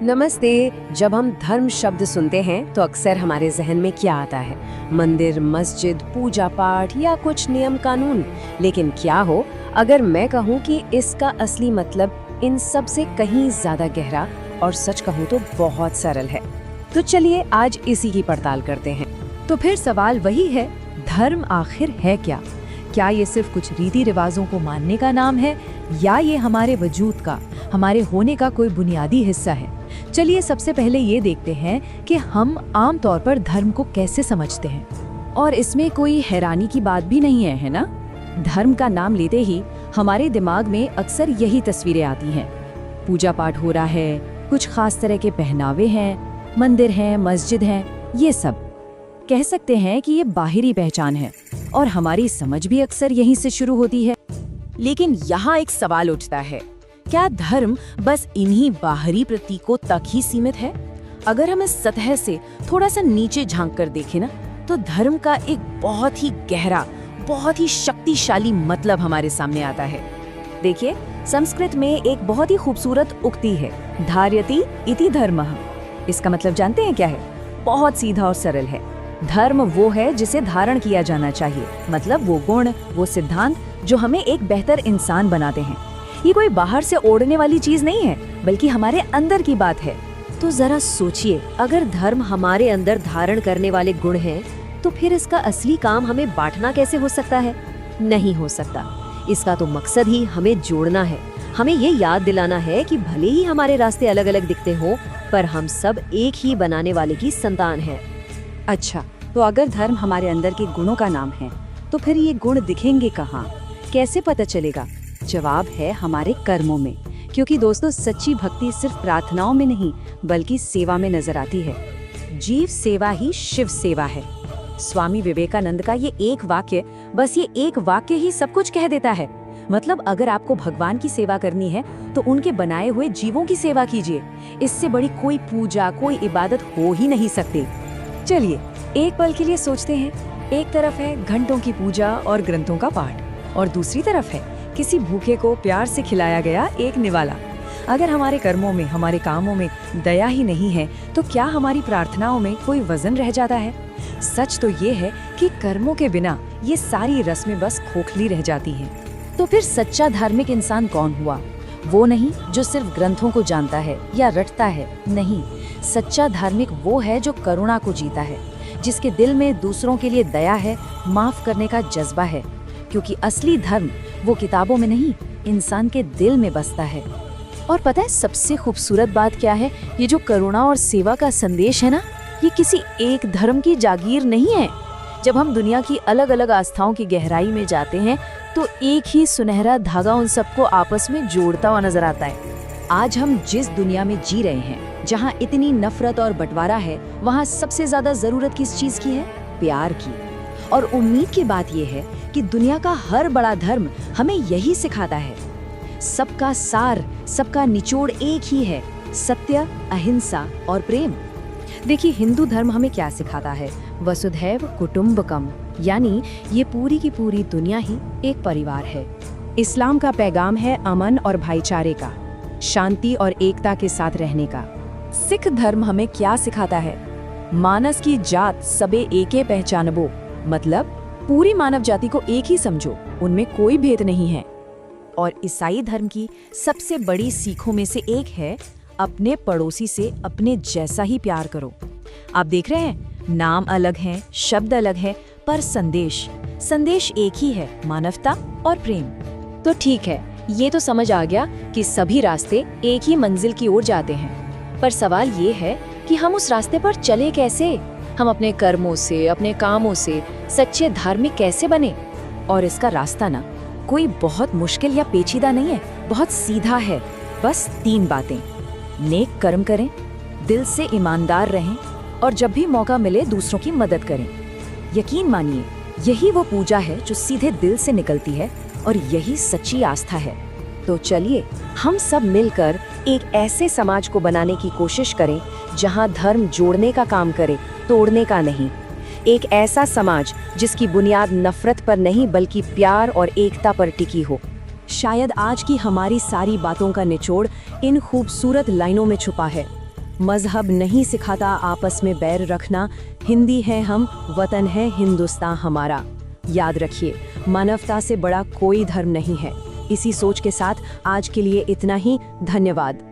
नमस्ते। जब हम धर्म शब्द सुनते हैं तो अक्सर हमारे जहन में क्या आता है? मंदिर, मस्जिद, पूजा पाठ या कुछ नियम कानून। लेकिन क्या हो अगर मैं कहूँ कि इसका असली मतलब इन सब से कहीं ज्यादा गहरा और सच कहूँ तो बहुत सरल है। तो चलिए आज इसी की पड़ताल करते हैं। तो फिर सवाल वही है, धर्म आखिर है क्या? क्या ये सिर्फ कुछ रीति रिवाजों को मानने का नाम है या ये हमारे वजूद का, हमारे होने का कोई बुनियादी हिस्सा है? चलिए सबसे पहले ये देखते हैं कि हम आम तौर पर धर्म को कैसे समझते हैं। और इसमें कोई हैरानी की बात भी नहीं है ना? धर्म का नाम लेते ही हमारे दिमाग में अक्सर यही तस्वीरें आती हैं। पूजा पाठ हो रहा है, कुछ खास तरह के पहनावे हैं, मंदिर हैं, मस्जिद हैं, ये सब कह सकते हैं कि ये बाहरी पहचान है और हमारी समझ भी अक्सर यहीं से शुरू होती है। लेकिन यहाँ एक सवाल उठता है, क्या धर्म बस इन्हीं बाहरी प्रतीकों तक ही सीमित है? अगर हम इस सतह से थोड़ा सा नीचे झांक कर देखें ना, तो धर्म का एक बहुत ही गहरा, बहुत ही शक्तिशाली मतलब हमारे सामने आता है। देखिए, संस्कृत में एक बहुत ही खूबसूरत उक्ति है, धार्यति इति धर्मः। इसका मतलब जानते हैं क्या है? बहुत सीधा और सरल है। धर्म वो है जिसे धारण किया जाना चाहिए, मतलब वो गुण, वो सिद्धांत जो हमें एक बेहतर इंसान बनाते हैं। ये कोई बाहर से ओढ़ने वाली चीज नहीं है, बल्कि हमारे अंदर की बात है। तो जरा सोचिए, अगर धर्म हमारे अंदर धारण करने वाले गुण हैं, तो फिर इसका असली काम हमें बांटना कैसे हो सकता है? नहीं हो सकता। इसका तो मकसद ही हमें जोड़ना है। हमें ये याद दिलाना है कि भले ही हमारे रास्ते अलग अलग दिखते हो, पर हम सब एक ही बनाने वाले की संतान हैं। अच्छा, तो अगर धर्म हमारे अंदर के गुणों का नाम है, तो फिर ये गुण दिखेंगे कहाँ? कैसे पता चलेगा? जवाब है हमारे कर्मों में। क्योंकि दोस्तों, सच्ची भक्ति सिर्फ प्रार्थनाओं में नहीं, बल्कि सेवा में नजर आती है। जीव सेवा ही शिव सेवा है। स्वामी विवेकानंद का ये एक वाक्य, बस ये एक वाक्य ही सब कुछ कह देता है। मतलब अगर आपको भगवान की सेवा करनी है, तो उनके बनाए हुए जीवों की सेवा कीजिए। इससे बड़ी कोई पूजा, कोई इबादत हो ही नहीं सकती। चलिए एक पल के लिए सोचते हैं। एक तरफ है घंटों की पूजा और ग्रंथों का पाठ, और दूसरी तरफ है किसी भूखे को प्यार से खिलाया गया एक निवाला। अगर हमारे कर्मों में, हमारे कामों में दया ही नहीं है, तो क्या हमारी प्रार्थनाओं में कोई वजन रह जाता है? सच तो ये है कि कर्मों के बिना ये सारी रस्में बस खोखली रह जाती हैं। तो फिर सच्चा धार्मिक इंसान कौन हुआ? वो नहीं जो सिर्फ ग्रंथों को जानता है या रटता है, नहीं। सच्चा धार्मिक वो है जो करुणा को जीता है, जिसके दिल में दूसरों के लिए दया है, माफ करने का जज्बा है। क्योंकि असली धर्म वो किताबों में नहीं, इंसान के दिल में बसता है। और पता है सबसे खूबसूरत बात क्या है? ये जो करुणा और सेवा का संदेश है ना, ये किसी एक धर्म की जागीर नहीं है। जब हम दुनिया की अलग अलग आस्थाओं की गहराई में जाते हैं, तो एक ही सुनहरा धागा उन सबको आपस में जोड़ता हुआ नजर आता है। आज हम जिस दुनिया में जी रहे हैं, जहाँ इतनी नफरत और बंटवारा है, वहाँ सबसे ज्यादा जरूरत किस चीज की है? प्यार की। और उम्मीद की बात यह है कि दुनिया का हर बड़ा धर्म हमें यही सिखाता है। सबका सार, सबका निचोड़ एक ही है, सत्य, अहिंसा और प्रेम। देखिए, हिंदू धर्म हमें क्या सिखाता है? वसुधैव कुटुंबकम, यानी ये पूरी की पूरी दुनिया ही एक परिवार है। इस्लाम का पैगाम है अमन और भाईचारे का, शांति और एकता के साथ रहने का। सिख धर्म हमें क्या सिखाता है? मानस की जात सबे एके पहचानबो, मतलब पूरी मानव जाति को एक ही समझो, उनमें कोई भेद नहीं है। और ईसाई धर्म की सबसे बड़ी सीखों में से एक है, अपने पड़ोसी से अपने जैसा ही प्यार करो। आप देख रहे हैं, नाम अलग हैं, शब्द अलग हैं, पर संदेश एक ही है, मानवता और प्रेम। तो ठीक है, ये तो समझ आ गया कि सभी रास्ते एक ही मंजिल की ओर जाते हैं। पर सवाल ये है कि हम उस रास्ते पर चले कैसे? हम अपने कर्मों से, अपने कामों से सच्चे धार्मिक कैसे बने? और इसका रास्ता ना कोई बहुत मुश्किल या पेचीदा नहीं है, बहुत सीधा है। बस 3 बातें: नेक कर्म करें, दिल से ईमानदार रहें, और जब भी मौका मिले दूसरों की मदद करें। यकीन मानिए, यही वो पूजा है जो सीधे दिल से निकलती है, और यही सच्ची आस्था है। तो चलिए हम सब मिलकर एक ऐसे समाज को बनाने की कोशिश करें जहां धर्म जोड़ने का काम करे, तोड़ने का नहीं। एक ऐसा समाज जिसकी बुनियाद नफरत पर नहीं, बल्कि प्यार और एकता पर टिकी हो। शायद आज की हमारी सारी बातों का निचोड़ इन खूबसूरत लाइनों में छुपा है। मजहब नहीं सिखाता आपस में बैर रखना। हिंदी है हम, वतन है हिंदुस्तान हमारा। याद रखिए, मानवता से बड़ा कोई धर्म नहीं है। इसी सोच के साथ आज के लिए इतना ही। धन्यवाद।